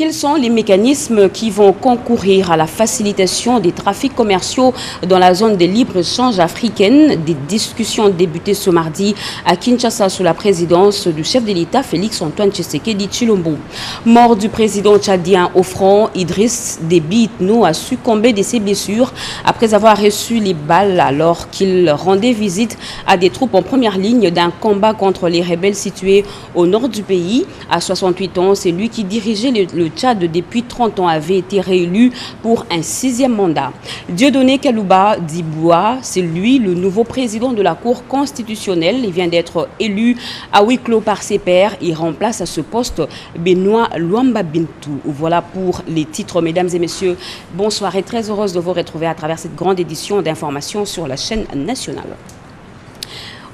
Quels sont les mécanismes qui vont concourir à la facilitation des trafics commerciaux dans la zone de libre-échange africaine? Des discussions débutées ce mardi à Kinshasa sous la présidence du chef de l'État Félix Antoine Tshisekedi Tshilombo. Mort du président tchadien au front, Idriss Déby Itno a succombé de ses blessures après avoir reçu les balles alors qu'il rendait visite à des troupes en première ligne d'un combat contre les rebelles situés au nord du pays. À 68 ans, c'est lui qui dirigeait le Tchad depuis 30 ans, avait été réélu pour un 6e mandat. Dieudonné Kalouba Diboua, c'est lui le nouveau président de la Cour constitutionnelle. Il vient d'être élu à huis clos par ses pairs. Il remplace à ce poste Benoît Luamba Bintou. Voilà pour les titres, mesdames et messieurs. Bonsoir et très heureuse de vous retrouver à travers cette grande édition d'informations sur la chaîne nationale.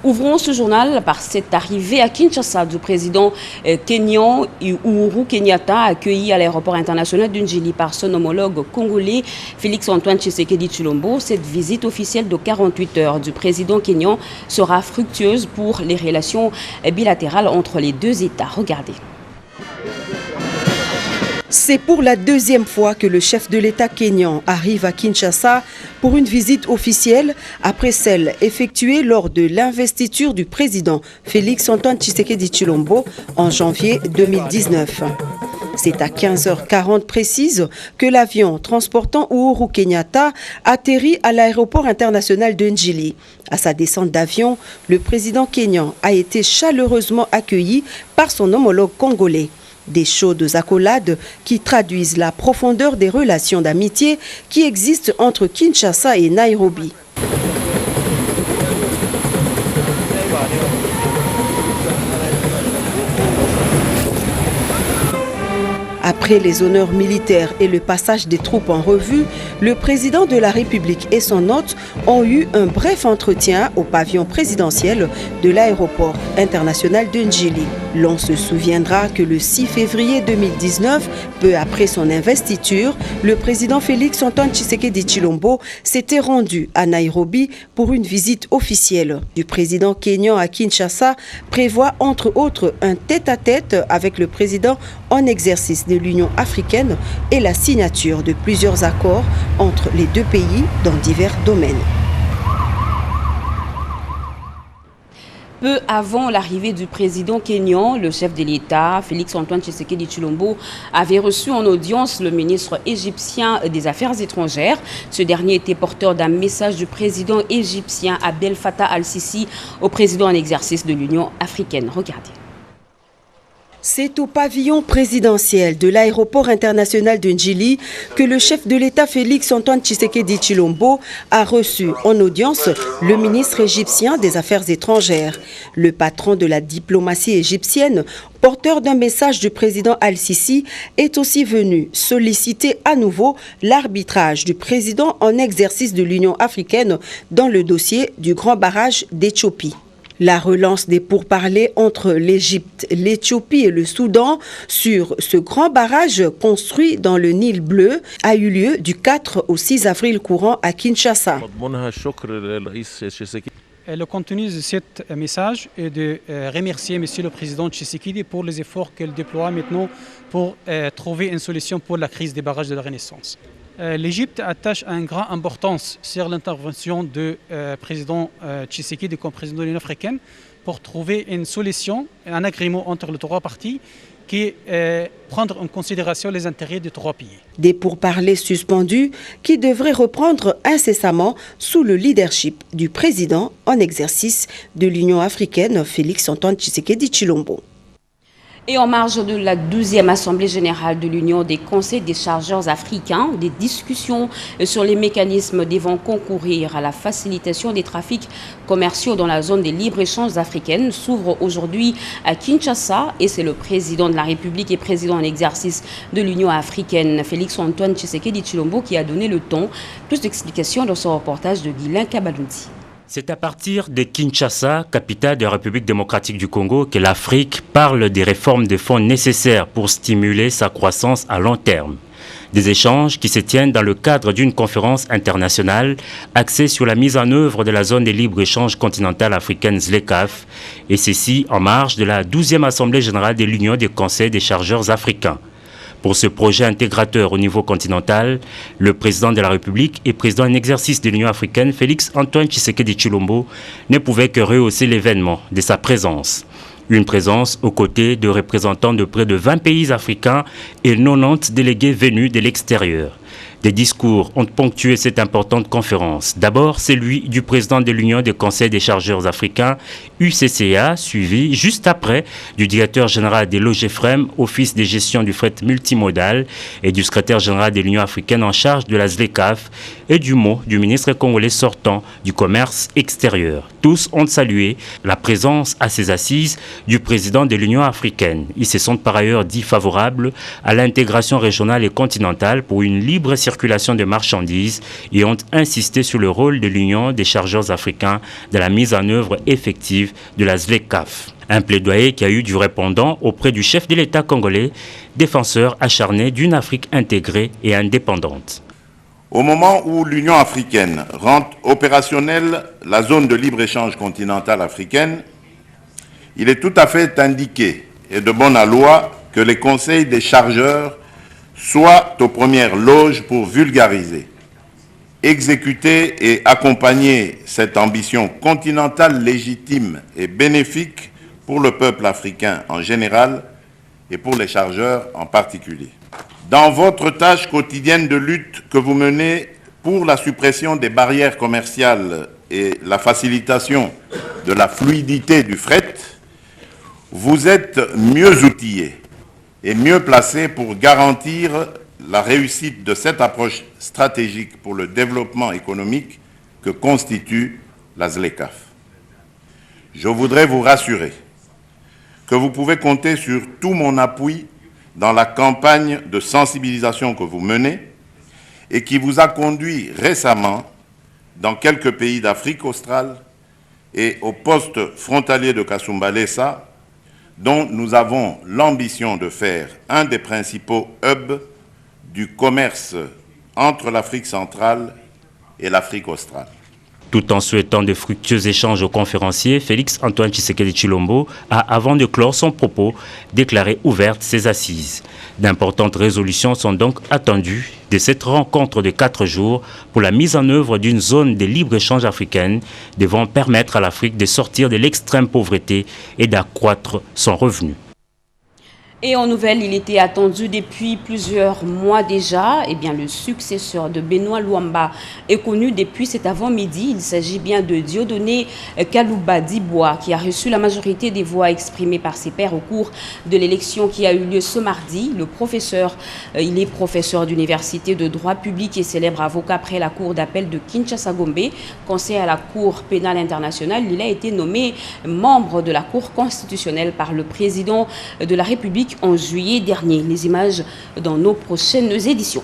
Ouvrons ce journal par cette arrivée à Kinshasa du président kényan Uhuru Kenyatta, accueilli à l'aéroport international de Njili par son homologue congolais Félix Antoine Tshisekedi Tshilombo. Cette visite officielle de 48 heures du président kényan sera fructueuse pour les relations bilatérales entre les deux États. Regardez. C'est pour la 2e fois que le chef de l'État kényan arrive à Kinshasa pour une visite officielle après celle effectuée lors de l'investiture du président Félix Antoine Tshisekedi Tshilombo en janvier 2019. C'est à 15h40 précise que l'avion transportant Uhuru Kenyatta atterrit à l'aéroport international de Njili. À sa descente d'avion, le président kényan a été chaleureusement accueilli par son homologue congolais. Des chaudes accolades qui traduisent la profondeur des relations d'amitié qui existent entre Kinshasa et Nairobi. Après les honneurs militaires et le passage des troupes en revue, le président de la République et son hôte ont eu un bref entretien au pavillon présidentiel de l'aéroport international de Njili. L'on se souviendra que le 6 février 2019, peu après son investiture, le président Félix Antoine Tshisekedi Tshilombo s'était rendu à Nairobi pour une visite officielle. Du président kényan à Kinshasa prévoit entre autres un tête-à-tête avec le président en exercice de l'Union africaine et la signature de plusieurs accords entre les deux pays dans divers domaines. Peu avant l'arrivée du président kényan, le chef de l'État, Félix Antoine Tshisekedi Tshilombo, avait reçu en audience le ministre égyptien des Affaires étrangères. Ce dernier était porteur d'un message du président égyptien Abdel Fattah al-Sisi au président en exercice de l'Union africaine. Regardez. C'est au pavillon présidentiel de l'aéroport international de Njili que le chef de l'État Félix Antoine Tshisekedi Tshilombo a reçu en audience le ministre égyptien des Affaires étrangères. Le patron de la diplomatie égyptienne, porteur d'un message du président al-Sisi, est aussi venu solliciter à nouveau l'arbitrage du président en exercice de l'Union africaine dans le dossier du grand barrage d'Éthiopie. La relance des pourparlers entre l'Égypte, l'Éthiopie et le Soudan sur ce grand barrage construit dans le Nil bleu a eu lieu du 4 au 6 avril courant à Kinshasa. Le contenu de ce message est de remercier M. le Président Tshisekedi pour les efforts qu'elle déploie maintenant pour trouver une solution pour la crise des barrages de la Renaissance. L'Égypte attache une grande importance sur l'intervention du président Tshisekedi comme président de l'Union africaine pour trouver une solution, un agrément entre les trois parties qui prendre en considération les intérêts des trois pays. Des pourparlers suspendus qui devraient reprendre incessamment sous le leadership du président en exercice de l'Union africaine, Félix Antoine Tshisekedi Tshilombo. Et en marge de la 12e Assemblée générale de l'Union des conseils des chargeurs africains, des discussions sur les mécanismes devant concourir à la facilitation des trafics commerciaux dans la zone des libre-échanges africaines s'ouvrent aujourd'hui à Kinshasa et c'est le président de la République et président en exercice de l'Union africaine, Félix Antoine Tshisekedi Tshilombo, qui a donné le ton. Plus d'explications dans son reportage de Guylain Kabaloundi. C'est à partir de Kinshasa, capitale de la République démocratique du Congo, que l'Afrique parle des réformes de fonds nécessaires pour stimuler sa croissance à long terme. Des échanges qui se tiennent dans le cadre d'une conférence internationale axée sur la mise en œuvre de la zone de libre-échange continentale africaine ZLECAf, et ceci en marge de la 12e Assemblée générale de l'Union des conseils des chargeurs africains. Pour ce projet intégrateur au niveau continental, le président de la République et président en exercice de l'Union africaine, Félix Antoine Tshisekedi Tshilombo, ne pouvait que rehausser l'événement de sa présence. Une présence aux côtés de représentants de près de 20 pays africains et 90 délégués venus de l'extérieur. Des discours ont ponctué cette importante conférence. D'abord, celui du président de l'Union des conseils des chargeurs africains, UCCA, suivi juste après du directeur général de l'OGFREM, Office de gestion du fret multimodal, et du secrétaire général de l'Union africaine en charge de la ZLECAf, et du mot du ministre congolais sortant du commerce extérieur. Tous ont salué la présence à ces assises du président de l'Union africaine. Ils se sont par ailleurs dit favorables à l'intégration régionale et continentale pour une libre circulation de marchandises et ont insisté sur le rôle de l'Union des chargeurs africains dans la mise en œuvre effective de la ZLECAf. Un plaidoyer qui a eu du répondant auprès du chef de l'État congolais, défenseur acharné d'une Afrique intégrée et indépendante. Au moment où l'Union africaine rend opérationnelle la zone de libre-échange continentale africaine, il est tout à fait indiqué et de bonne loi que les conseils des chargeurs soient aux premières loges pour vulgariser, exécuter et accompagner cette ambition continentale légitime et bénéfique pour le peuple africain en général et pour les chargeurs en particulier. Dans votre tâche quotidienne de lutte que vous menez pour la suppression des barrières commerciales et la facilitation de la fluidité du fret, vous êtes mieux outillés et mieux placés pour garantir la réussite de cette approche stratégique pour le développement économique que constitue la ZLECAf. Je voudrais vous rassurer que vous pouvez compter sur tout mon appui dans la campagne de sensibilisation que vous menez et qui vous a conduit récemment dans quelques pays d'Afrique australe et au poste frontalier de Kasumbalesa, dont nous avons l'ambition de faire un des principaux hubs du commerce entre l'Afrique centrale et l'Afrique australe. Tout en souhaitant de fructueux échanges aux conférenciers, Félix Antoine Tshisekedi Tshilombo a, avant de clore son propos, déclaré ouvertes ses assises. D'importantes résolutions sont donc attendues de cette rencontre de 4 jours pour la mise en œuvre d'une zone de libre-échange africaine devant permettre à l'Afrique de sortir de l'extrême pauvreté et d'accroître son revenu. Et en nouvelle, il était attendu depuis plusieurs mois déjà. Eh bien, le successeur de Benoît Luamba est connu depuis cet avant-midi. Il s'agit bien de Dieudonné Kalouba Dibois, qui a reçu la majorité des voix exprimées par ses pairs au cours de l'élection qui a eu lieu ce mardi. Le professeur, il est professeur d'université de droit public et célèbre avocat près la cour d'appel de Kinshasa-Gombe, conseiller à la Cour pénale internationale. Il a été nommé membre de la Cour constitutionnelle par le président de la République en juillet dernier. Les images dans nos prochaines éditions.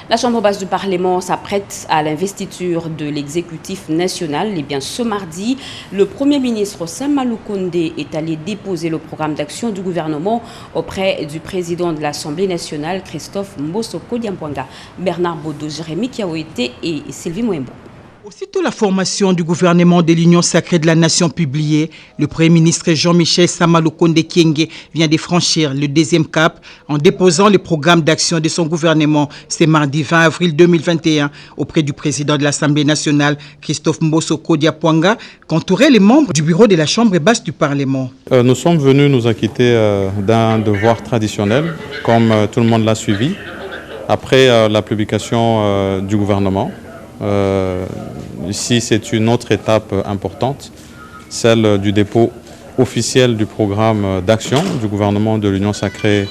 La Chambre basse du Parlement s'apprête à l'investiture de l'exécutif national. Et bien, ce mardi, le Premier ministre Samalou Kondé est allé déposer le programme d'action du gouvernement auprès du président de l'Assemblée nationale, Christophe Mbosoko Diampouanga, Bernard Bodo, Jérémy Kiaouete et Sylvie Mouembo. Aussitôt la formation du gouvernement de l'Union sacrée de la Nation publiée, le Premier ministre Jean-Michel Samalou Kondé Kyenge vient de franchir le deuxième cap en déposant le programme d'action de son gouvernement ce mardi 20 avril 2021 auprès du président de l'Assemblée nationale, Christophe Mbosoko Diampouanga, qu'entouraient les membres du bureau de la Chambre basse du Parlement. Nous sommes venus nous acquitter d'un devoir traditionnel, comme tout le monde l'a suivi, après la publication du gouvernement. Ici, c'est une autre étape importante, celle du dépôt officiel du programme d'action du gouvernement de l'Union sacrée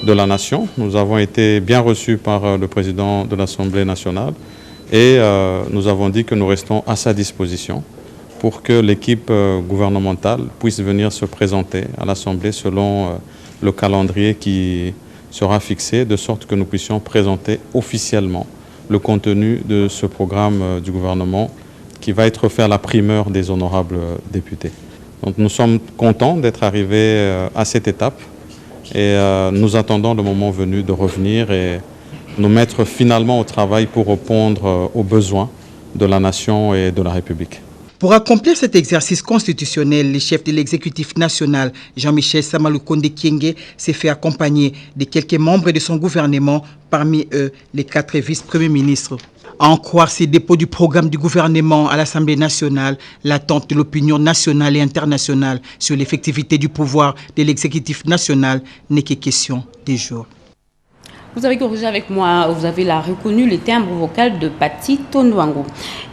de la Nation. Nous avons été bien reçus par le président de l'Assemblée nationale et nous avons dit que nous restons à sa disposition pour que l'équipe gouvernementale puisse venir se présenter à l'Assemblée selon le calendrier qui sera fixé, de sorte que nous puissions présenter officiellement le contenu de ce programme du gouvernement qui va être fait à la primeur des honorables députés. Donc nous sommes contents d'être arrivés à cette étape et nous attendons le moment venu de revenir et nous mettre finalement au travail pour répondre aux besoins de la nation et de la République. Pour accomplir cet exercice constitutionnel, le chef de l'exécutif national, Jean-Michel Sama Lukonde Kyenge, s'est fait accompagner de quelques membres de son gouvernement, parmi eux les 4 vice-premiers ministres. À en croire ces dépôts du programme du gouvernement à l'Assemblée nationale, l'attente de l'opinion nationale et internationale sur l'effectivité du pouvoir de l'exécutif national n'est que question des jours. Vous avez corrigé avec moi, vous avez reconnu le timbre vocal de Pati Tondouango.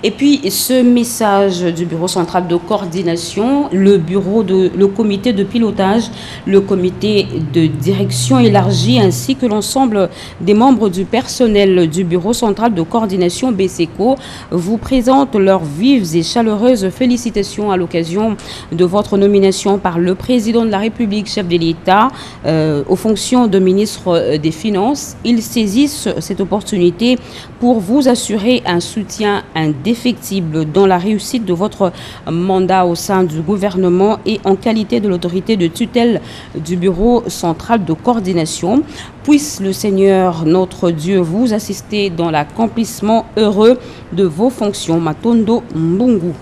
Et puis ce message du Bureau central de coordination, le comité de pilotage, le comité de direction élargie ainsi que l'ensemble des membres du personnel du Bureau central de coordination BCECO vous présentent leurs vives et chaleureuses félicitations à l'occasion de votre nomination par le président de la République, chef de l'État, aux fonctions de ministre des Finances. Ils saisissent cette opportunité pour vous assurer un soutien indéfectible dans la réussite de votre mandat au sein du gouvernement et en qualité de l'autorité de tutelle du Bureau central de coordination. Puisse le Seigneur, notre Dieu, vous assister dans l'accomplissement heureux de vos fonctions. Matondo Mbungu.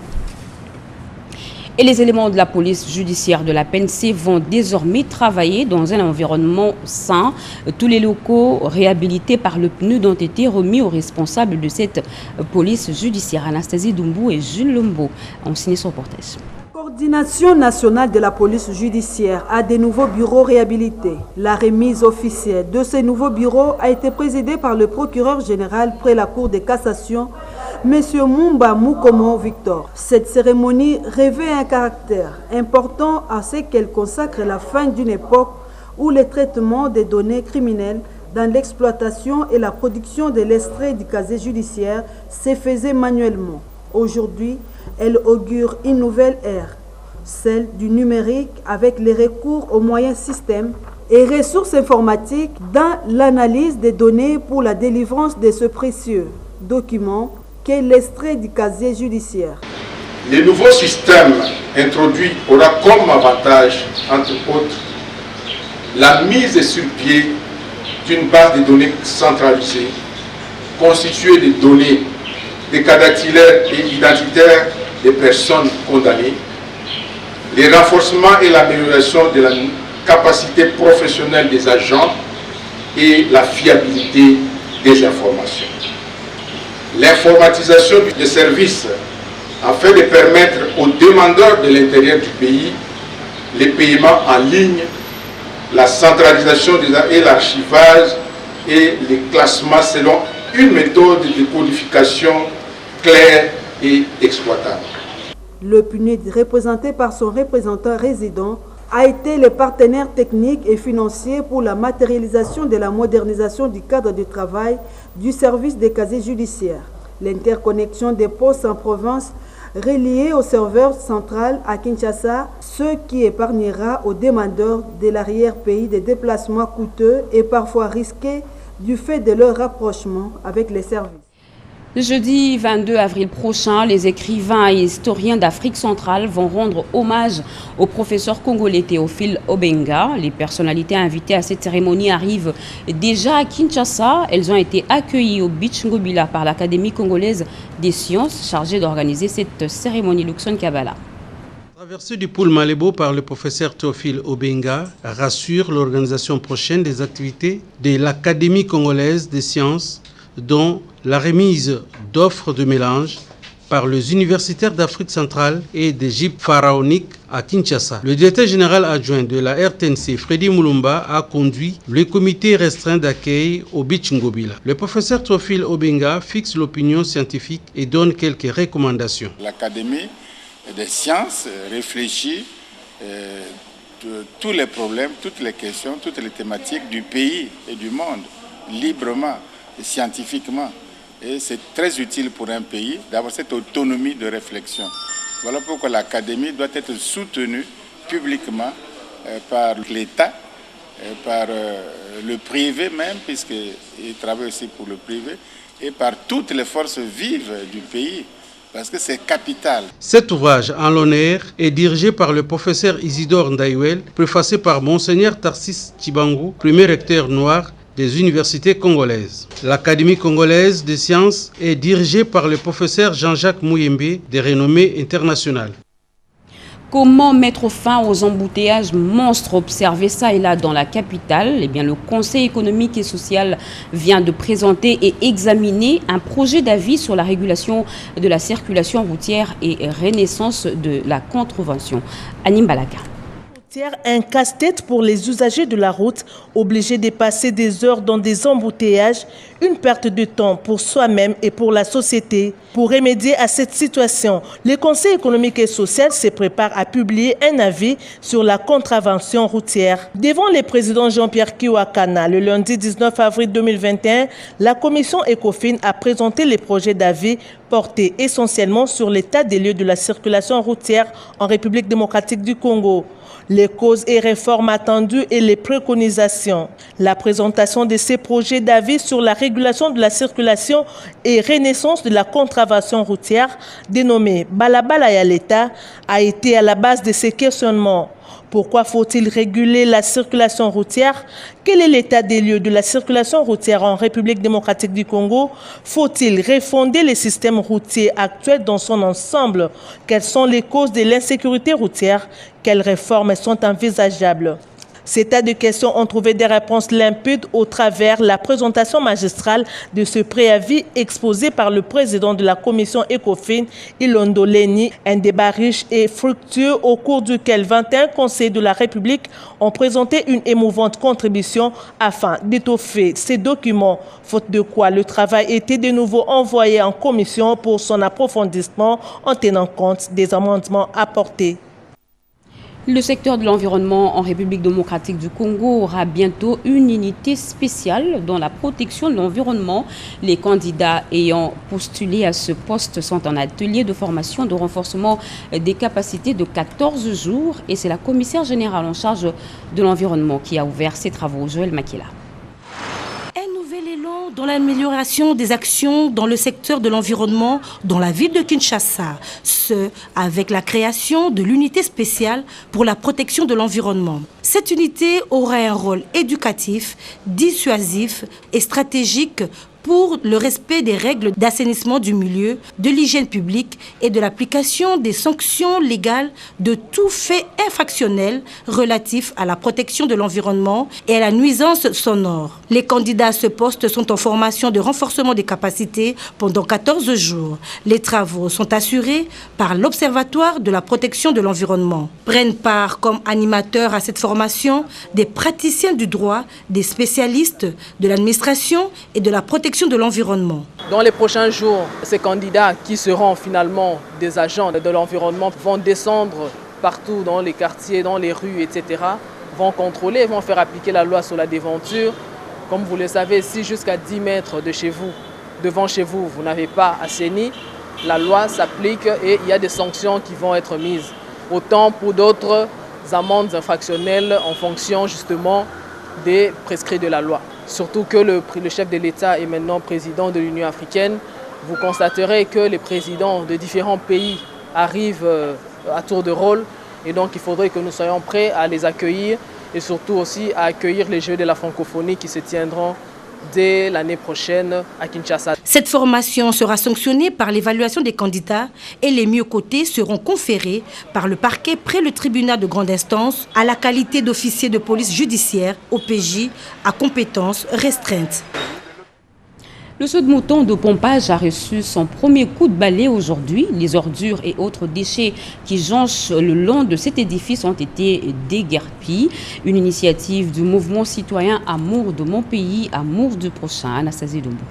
Et les éléments de la police judiciaire de la PNC vont désormais travailler dans un environnement sain. Tous les locaux réhabilités par le PNUD ont été remis aux responsables de cette police judiciaire. Anastasie Doumbou et Jules Lombo ont signé son reportage. La coordination nationale de la police judiciaire a des nouveaux bureaux réhabilités. La remise officielle de ces nouveaux bureaux a été présidée par le procureur général près la Cour de cassation, M. Mumba Mukomo Victor. Cette cérémonie revêt un caractère important à ce qu'elle consacre la fin d'une époque où le traitement des données criminelles dans l'exploitation et la production de l'extrait du casier judiciaire se faisait manuellement. Aujourd'hui, elle augure une nouvelle ère, celle du numérique avec les recours aux moyens systèmes et ressources informatiques dans l'analyse des données pour la délivrance de ce précieux document qu'est l'extrait du casier judiciaire. Le nouveau système introduit aura comme avantage, entre autres, la mise sur pied d'une base de données centralisée, constituée de données, des cas dactylaires et identitaires des personnes condamnées, le renforcement et l'amélioration de la capacité professionnelle des agents et la fiabilité des informations. L'informatisation des services afin de permettre aux demandeurs de l'intérieur du pays les paiements en ligne, la centralisation et l'archivage et les classements selon une méthode de codification claire et exploitable. Le PNUD, représenté par son représentant résident, a été le partenaire technique et financier pour la matérialisation de la modernisation du cadre de travail du service des casiers judiciaires. L'interconnexion des postes en province reliés au serveur central à Kinshasa, ce qui épargnera aux demandeurs de l'arrière-pays des déplacements coûteux et parfois risqués du fait de leur rapprochement avec les services. Le jeudi 22 avril prochain, les écrivains et historiens d'Afrique centrale vont rendre hommage au professeur congolais Théophile Obenga. Les personnalités invitées à cette cérémonie arrivent déjà à Kinshasa. Elles ont été accueillies au Beach Ngobila par l'Académie congolaise des sciences chargée d'organiser cette cérémonie. Luxon Kabala. Traversé du pôle Malébo par le professeur Théophile Obenga rassure l'organisation prochaine des activités de l'Académie congolaise des sciences, dont la remise d'offres de mélange par les universitaires d'Afrique centrale et d'Égypte pharaonique à Kinshasa. Le directeur général adjoint de la RTNC, Freddy Mulumba, a conduit le comité restreint d'accueil au Beach Ngobila. Le professeur Théophile Obenga fixe l'opinion scientifique et donne quelques recommandations. L'Académie des sciences réfléchit tous les problèmes, toutes les questions, toutes les thématiques du pays et du monde, librement et scientifiquement. Et c'est très utile pour un pays d'avoir cette autonomie de réflexion. Voilà pourquoi l'Académie doit être soutenue publiquement par l'État, par le privé même, puisqu'il travaille aussi pour le privé, et par toutes les forces vives du pays. Parce que c'est capital. Cet ouvrage en l'honneur est dirigé par le professeur Isidore Ndaïwel, préfacé par Monseigneur Tarsis Tchibangu, premier recteur noir des universités congolaises. L'Académie congolaise des sciences est dirigée par le professeur Jean-Jacques Mouyembe, de renommée internationale. Comment mettre fin aux embouteillages monstres observés ça et là dans la capitale? Eh bien, le Conseil économique et social vient de présenter et examiner un projet d'avis sur la régulation de la circulation routière et renaissance de la contravention. Anim Balaka. Un casse-tête pour les usagers de la route, obligés de passer des heures dans des embouteillages, une perte de temps pour soi-même et pour la société. Pour remédier à cette situation, le Conseil économique et social se prépare à publier un avis sur la contravention routière. Devant le président Jean-Pierre Kiwakana, le lundi 19 avril 2021, la commission ECOFIN a présenté les projets d'avis portés essentiellement sur l'état des lieux de la circulation routière en République démocratique du Congo. Les causes et réformes attendues et les préconisations. La présentation de ces projets d'avis sur la régulation de la circulation et renaissance de la contravention routière, dénommée Balabala Yaleta, a été à la base de ces questionnements. Pourquoi faut-il réguler la circulation routière? Quel est l'état des lieux de la circulation routière en République démocratique du Congo? Faut-il refonder les systèmes routiers actuels dans son ensemble? Quelles sont les causes de l'insécurité routière? Quelles réformes sont envisageables? Ces tas de questions ont trouvé des réponses limpides au travers la présentation magistrale de ce préavis exposé par le président de la commission ECOFIN, Ilondo Leni, un débat riche et fructueux au cours duquel 21 conseillers de la République ont présenté une émouvante contribution afin d'étoffer ces documents, faute de quoi le travail était de nouveau envoyé en commission pour son approfondissement en tenant compte des amendements apportés. Le secteur de l'environnement en République démocratique du Congo aura bientôt une unité spéciale dans la protection de l'environnement. Les candidats ayant postulé à ce poste sont en atelier de formation de renforcement des capacités de 14 jours et c'est la commissaire générale en charge de l'environnement qui a ouvert ses travaux. Joël Makela. Dans l'amélioration des actions dans le secteur de l'environnement dans la ville de Kinshasa, ce avec la création de l'unité spéciale pour la protection de l'environnement. Cette unité aura un rôle éducatif, dissuasif et stratégique pour le respect des règles d'assainissement du milieu, de l'hygiène publique et de l'application des sanctions légales de tout fait infractionnel relatif à la protection de l'environnement et à la nuisance sonore. Les candidats à ce poste sont en formation de renforcement des capacités pendant 14 jours. Les travaux sont assurés par l'Observatoire de la protection de l'environnement. Prennent part comme animateurs à cette formation des praticiens du droit, des spécialistes de l'administration et de la protection de l'environnement. Dans les prochains jours, ces candidats qui seront finalement des agents de l'environnement vont descendre partout dans les quartiers, dans les rues, etc. Vont contrôler, vont faire appliquer la loi sur la déventure. Comme vous le savez, si jusqu'à 10 mètres de chez vous, devant chez vous, vous n'avez pas assaini, la loi s'applique et il y a des sanctions qui vont être mises. Autant pour d'autres amendes infractionnelles en fonction justement des prescrits de la loi. Surtout que le chef de l'État est maintenant président de l'Union africaine. Vous constaterez que les présidents de différents pays arrivent à tour de rôle. Et donc il faudrait que nous soyons prêts à les accueillir et surtout aussi à accueillir les Jeux de la francophonie qui se tiendront dès l'année prochaine à Kinshasa. Cette formation sera sanctionnée par l'évaluation des candidats et les mieux cotés seront conférés par le parquet près le tribunal de grande instance à la qualité d'officier de police judiciaire, OPJ, à compétences restreintes. Le saut de mouton de pompage a reçu son premier coup de balai aujourd'hui. Les ordures et autres déchets qui jonchent le long de cet édifice ont été déguerpis. Une initiative du mouvement citoyen Amour de mon pays, Amour du prochain. Anastasie Dombo.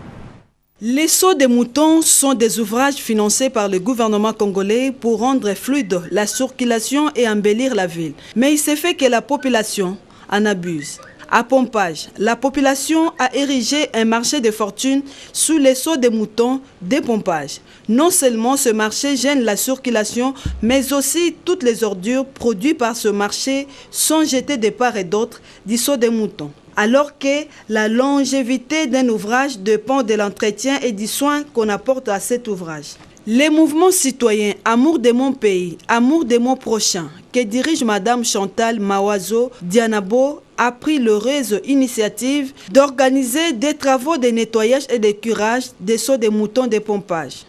Les sauts des moutons sont des ouvrages financés par le gouvernement congolais pour rendre fluide la circulation et embellir la ville. Mais il s'est fait que la population en abuse. À Pompage, la population a érigé un marché de fortune sous les sauts des moutons des pompages. Non seulement ce marché gêne la circulation, mais aussi toutes les ordures produites par ce marché sont jetées de part et d'autre du saut des moutons. Alors que la longévité d'un ouvrage dépend de l'entretien et du soin qu'on apporte à cet ouvrage. Les mouvements citoyens Amour de mon pays, Amour de mon prochain, que dirige Madame Chantal Mawazo Dianabo, a pris l'heureuse initiative d'organiser des travaux de nettoyage et de curage des seaux de moutons de pompage.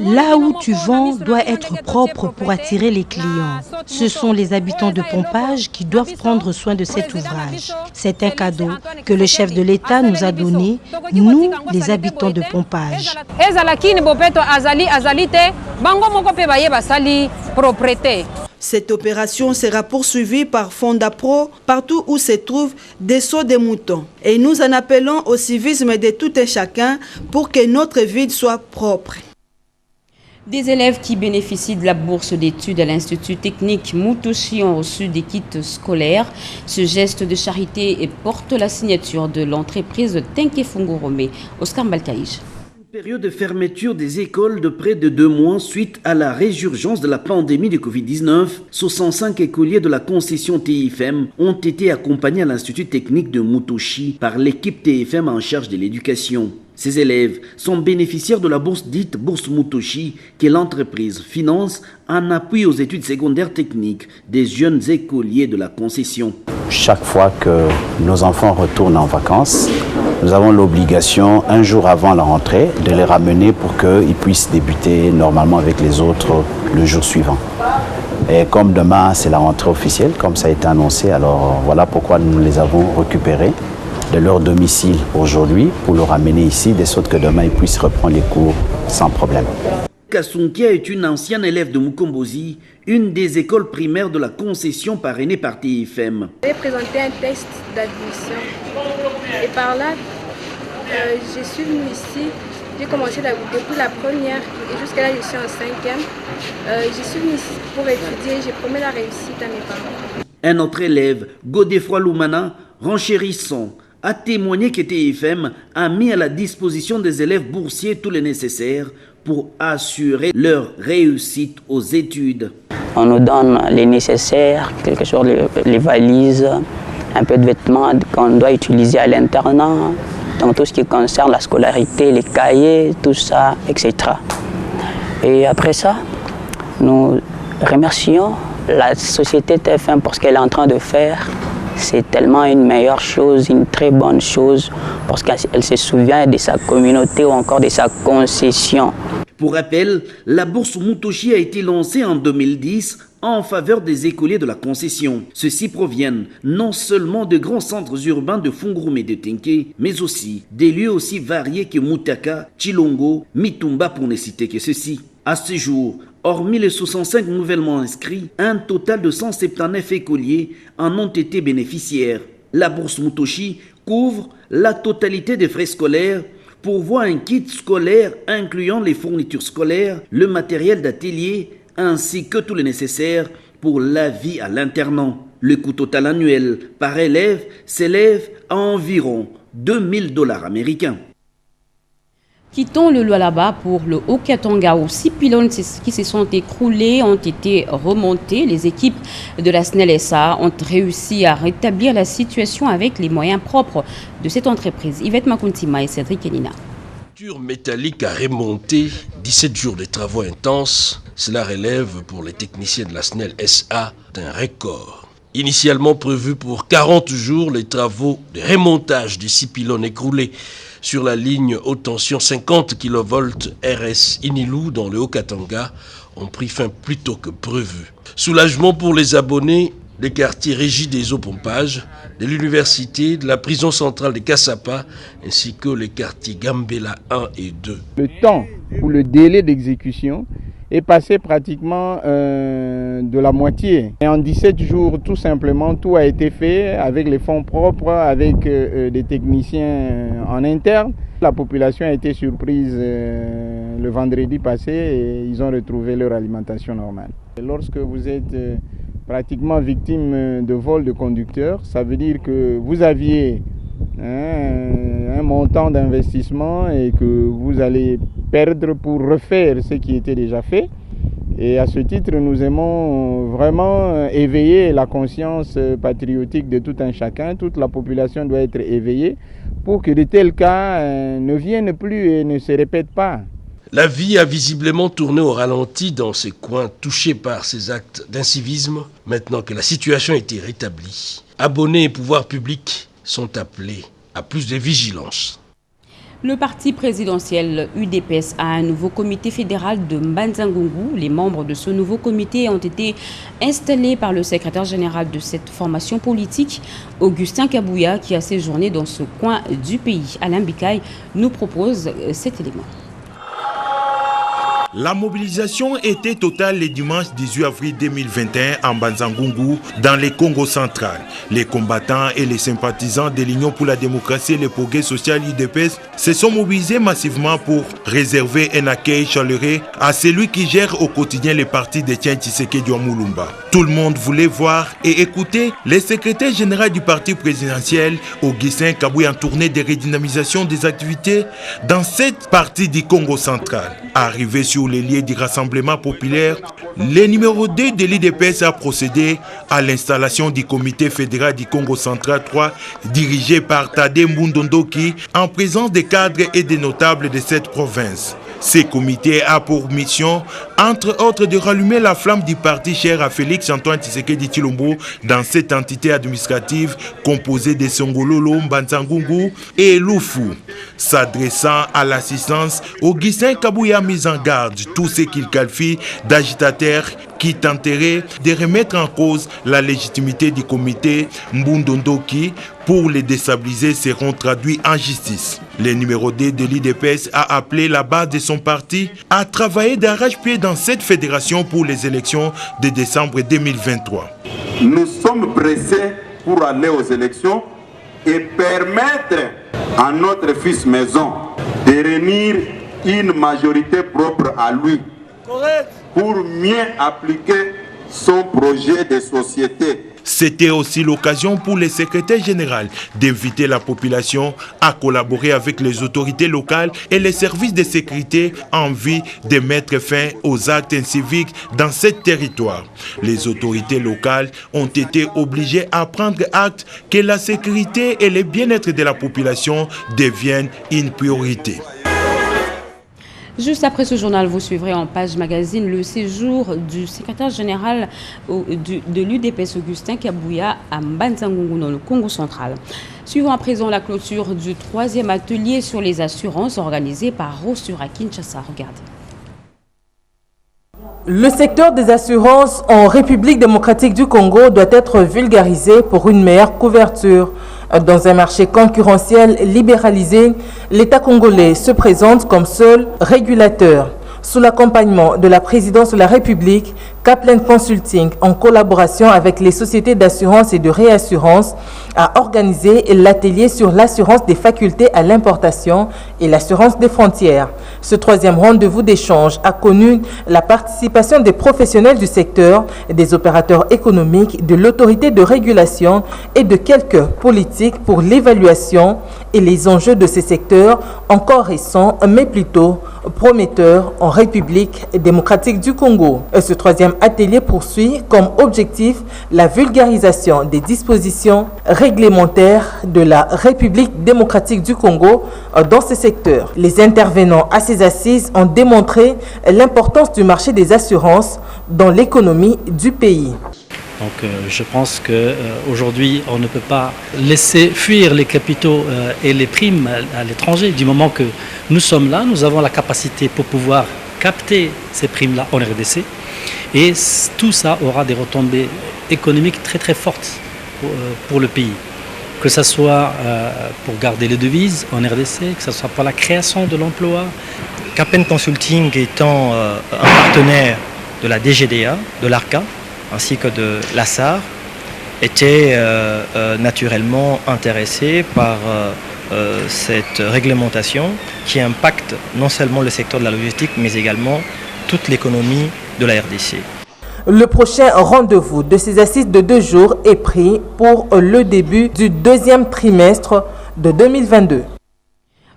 Là où tu vends doit être propre pour attirer les clients. Ce sont les habitants de Pompage qui doivent prendre soin de cet ouvrage. C'est un cadeau que le chef de l'État nous a donné, nous, les habitants de Pompage. Cette opération sera poursuivie par Fondapro partout où se trouvent des seaux de moutons. Et nous en appelons au civisme de tout un chacun pour que notre ville soit propre. Des élèves qui bénéficient de la bourse d'études à l'Institut technique Mutoshi ont reçu des kits scolaires. Ce geste de charité porte la signature de l'entreprise Tenke Fungurome. Oscar Mbalkaïj. Période de fermeture des écoles de près de 2 mois suite à la résurgence de la pandémie de Covid-19, 65 écoliers de la concession TFM ont été accompagnés à l'Institut technique de Mutoshi par l'équipe TFM en charge de l'éducation. Ces élèves sont bénéficiaires de la bourse dite Bourse Mutoshi que l'entreprise finance en appui aux études secondaires techniques des jeunes écoliers de la concession. Chaque fois que nos enfants retournent en vacances, nous avons l'obligation, un jour avant la rentrée, de les ramener pour qu'ils puissent débuter normalement avec les autres le jour suivant. Et comme demain, c'est la rentrée officielle, comme ça a été annoncé, alors voilà pourquoi nous les avons récupérés de leur domicile aujourd'hui pour le ramener ici, de sorte que demain, ils puissent reprendre les cours sans problème. Kasunkia est une ancienne élève de Mukombozi, une des écoles primaires de la concession parrainée par TFM. J'ai présenté un test d'admission et par là, je suis venue ici, j'ai commencé depuis la première et jusqu'à là je suis en 5e. Je suis venue ici pour étudier, j'ai promis la réussite à mes parents. Un autre élève, Godefroy Loumana, renchérissant, a témoigné que TFM a mis à la disposition des élèves boursiers tout le nécessaire pour assurer leur réussite aux études. On nous donne les nécessaires, quelque chose, les valises, un peu de vêtements qu'on doit utiliser à l'internat, donc tout ce qui concerne la scolarité, les cahiers, tout ça, etc. Et après ça, nous remercions la société TFM pour ce qu'elle est en train de faire. C'est tellement une meilleure chose, une très bonne chose, parce qu'elle se souvient de sa communauté ou encore de sa concession. Pour rappel, la bourse Mutoshi a été lancée en 2010 en faveur des écoliers de la concession. Ceux-ci proviennent non seulement de grands centres urbains de Fungurume et de Tenke, mais aussi des lieux aussi variés que Mutaka, Chilongo, Mitumba pour ne citer que ceux-ci. À ce jour, hormis les 65 nouvellement inscrits, un total de 179 écoliers en ont été bénéficiaires. La bourse Mutoshi couvre la totalité des frais scolaires, pourvoit un kit scolaire incluant les fournitures scolaires, le matériel d'atelier ainsi que tout le nécessaire pour la vie à l'internat. Le coût total annuel par élève s'élève à environ $2000 américains. Quittons le Lualaba pour le Haut-Katanga où 6 pylônes qui se sont écroulés ont été remontés. Les équipes de la SNEL SA ont réussi à rétablir la situation avec les moyens propres de cette entreprise. Yvette Makuntima et Cédric Kenina. La structure métallique a remonté 17 jours de travaux intenses. Cela relève pour les techniciens de la SNEL SA d'un record. Initialement prévu pour 40 jours, les travaux de remontage des 6 pylônes écroulés sur la ligne haute tension 50 kV RS Inilou dans le Haut-Katanga ont pris fin plus tôt que prévu. Soulagement pour les abonnés des quartiers régis des eaux pompage, de l'université, de la prison centrale de Kassapa, ainsi que les quartiers Gambela 1 et 2. Le temps ou le délai d'exécution est passé pratiquement de la moitié. Et en 17 jours, tout simplement, tout a été fait avec les fonds propres, avec des techniciens en interne. La population a été surprise le vendredi passé et ils ont retrouvé leur alimentation normale. Lorsque vous êtes pratiquement victime de vol de conducteurs, ça veut dire que vous aviez un montant d'investissement et que vous allez perdre pour refaire ce qui était déjà fait. Et à ce titre, nous aimons vraiment éveiller la conscience patriotique de tout un chacun. Toute la population doit être éveillée pour que de tels cas ne viennent plus et ne se répètent pas. La vie a visiblement tourné au ralenti dans ces coins touchés par ces actes d'incivisme. Maintenant que la situation a été rétablie, abonnés et pouvoirs publics sont appelés à plus de vigilance. Le parti présidentiel UDPS a un nouveau comité fédéral de Mbanza-Ngungu. Les membres de ce nouveau comité ont été installés par le secrétaire général de cette formation politique, Augustin Kabouya, qui a séjourné dans ce coin du pays. Alain Bikaï nous propose cet élément. La mobilisation était totale le dimanche 18 avril 2021 en Mbanza-Ngungu, dans le Congo central. Les combattants et les sympathisants de l'Union pour la démocratie et le progrès social UDPS se sont mobilisés massivement pour réserver un accueil chaleureux à celui qui gère au quotidien les partis de Tien Tshisekedi Mulumba. Tout le monde voulait voir et écouter le secrétaire général du parti présidentiel, Augustin Kabouya, en tournée de redynamisation des activités dans cette partie du Congo central. Arrivé sur les lieux du Rassemblement populaire, le numéro 2 de l'IDPS a procédé à l'installation du comité fédéral du Congo central 3, dirigé par Tadé Mbundondoki, en présence des cadres et des notables de cette province. Ce comité a pour mission, entre autres, de rallumer la flamme du parti cher à Félix-Antoine Tshisekedi Tshilombo dans cette entité administrative composée de Songololo, Mbanza-Ngungu et Lufu. S'adressant à l'assistance, Augustin Kabouya a mis en garde tout ce qu'il qualifie d'agitateurs qui tenteraient de remettre en cause la légitimité du comité Mbundondoki pour les déstabiliser seront traduits en justice. Le numéro 2 de l'IDPS a appelé la base de son parti à travailler d'arrache-pied dans cette fédération pour les élections de décembre 2023. Nous sommes pressés pour aller aux élections et permettre à notre fils maison de réunir une majorité propre à lui pour mieux appliquer son projet de société. C'était aussi l'occasion pour le secrétaire général d'inviter la population à collaborer avec les autorités locales et les services de sécurité en vue de mettre fin aux actes inciviques dans ce territoire. Les autorités locales ont été obligées à prendre acte que la sécurité et le bien-être de la population deviennent une priorité. Juste après ce journal, vous suivrez en page magazine le séjour du secrétaire général de l'UDPS Augustin Kabouya à Mbanza-Ngungu dans le Congo central. Suivons à présent la clôture du 3e atelier sur les assurances organisé par Rossur à Kinshasa. Regardez. Le secteur des assurances en République démocratique du Congo doit être vulgarisé pour une meilleure couverture. Dans un marché concurrentiel libéralisé, l'État congolais se présente comme seul régulateur. Sous l'accompagnement de la présidence de la République, Kaplan Consulting, en collaboration avec les sociétés d'assurance et de réassurance, a organisé l'atelier sur l'assurance des facultés à l'importation et l'assurance des frontières. Ce 3e rendez-vous d'échange a connu la participation des professionnels du secteur, des opérateurs économiques, de l'autorité de régulation et de quelques politiques pour l'évaluation et les enjeux de ces secteurs encore récents, mais plutôt prometteurs en République démocratique du Congo. Ce 3e atelier poursuit comme objectif la vulgarisation des dispositions réglementaires de la République démocratique du Congo dans ce secteur. Les intervenants à ces assises ont démontré l'importance du marché des assurances dans l'économie du pays. Donc je pense qu'aujourd'hui, on ne peut pas laisser fuir les capitaux et les primes à l'étranger. Du moment que nous sommes là, nous avons la capacité pour pouvoir capter ces primes-là en RDC. Et tout ça aura des retombées économiques très très fortes pour le pays. Que ce soit pour garder les devises en RDC, que ce soit pour la création de l'emploi. Kaplan Consulting étant un partenaire de la DGDA, de l'ARCA, ainsi que de l'ASAR, était naturellement intéressé par cette réglementation qui impacte non seulement le secteur de la logistique, mais également toute l'économie de la RDC. Le prochain rendez-vous de ces assises de 2 jours est pris pour le début du 2e trimestre de 2022.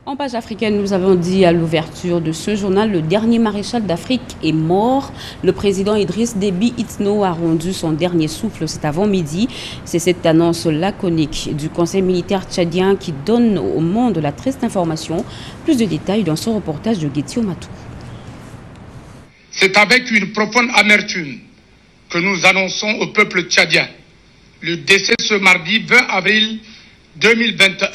En page africaine, nous avons dit à l'ouverture de ce journal, le dernier maréchal d'Afrique est mort. Le président Idriss Déby Itno a rendu son dernier souffle cet avant-midi. C'est cette annonce laconique du conseil militaire tchadien qui donne au monde la triste information. Plus de détails dans son reportage de Getty Omatou. C'est avec une profonde amertume que nous annonçons au peuple tchadien le décès ce mardi 20 avril 2021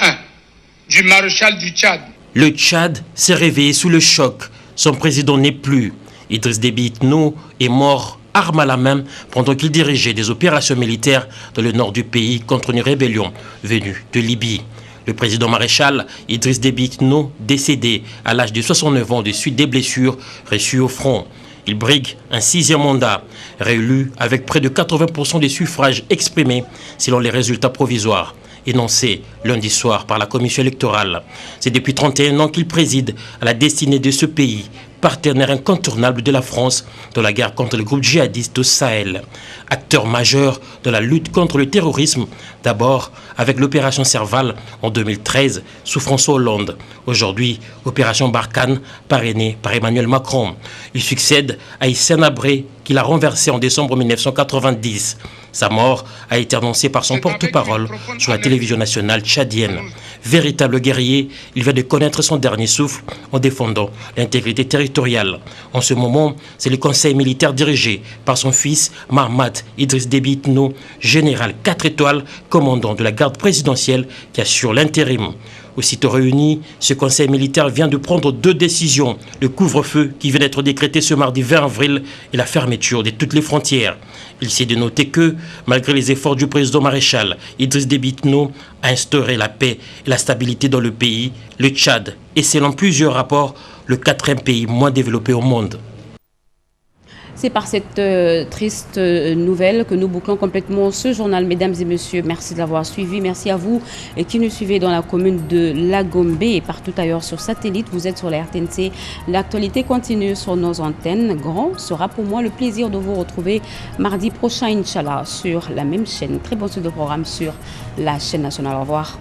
du maréchal du Tchad. Le Tchad s'est réveillé sous le choc. Son président n'est plus. Idriss Déby Itno est mort arme à la main pendant qu'il dirigeait des opérations militaires dans le nord du pays contre une rébellion venue de Libye. Le président maréchal Idriss Déby Itno, décédé à l'âge de 69 ans de suite des blessures reçues au front. Il brigue un 6e mandat, réélu avec près de 80% des suffrages exprimés selon les résultats provisoires énoncés lundi soir par la commission électorale. C'est depuis 31 ans qu'il préside à la destinée de ce pays, partenaire incontournable de la France dans la guerre contre le groupe djihadiste au Sahel. Acteur majeur de la lutte contre le terrorisme, d'abord avec l'opération Serval en 2013 sous François Hollande. Aujourd'hui, opération Barkhane parrainée par Emmanuel Macron. Il succède à Hissène Habré qu'il a renversé en décembre 1990. Sa mort a été annoncée par son porte-parole sur la télévision nationale tchadienne. Véritable guerrier, il vient de connaître son dernier souffle en défendant l'intégrité territoriale. En ce moment, c'est le conseil militaire dirigé par son fils Mahamat Idriss Déby Itno, général 4 étoiles, commandant de la garde présidentielle qui assure l'intérim. Aussitôt réuni, ce conseil militaire vient de prendre 2 décisions. Le couvre-feu qui vient d'être décrété ce mardi 20 avril et la fermeture de toutes les frontières. Il s'est de noter que, malgré les efforts du président maréchal, Idriss Déby Itno a instauré la paix et la stabilité dans le pays. Le Tchad est, selon plusieurs rapports, le 4e pays moins développé au monde. C'est par cette triste nouvelle que nous bouclons complètement ce journal. Mesdames et messieurs, merci de l'avoir suivi. Merci à vous qui nous suivez dans la commune de Lagombe et partout ailleurs sur satellite. Vous êtes sur la RTNC. L'actualité continue sur nos antennes. Grand sera pour moi le plaisir de vous retrouver mardi prochain, Inch'Allah, sur la même chaîne. Très bon suite de programme sur la chaîne nationale. Au revoir.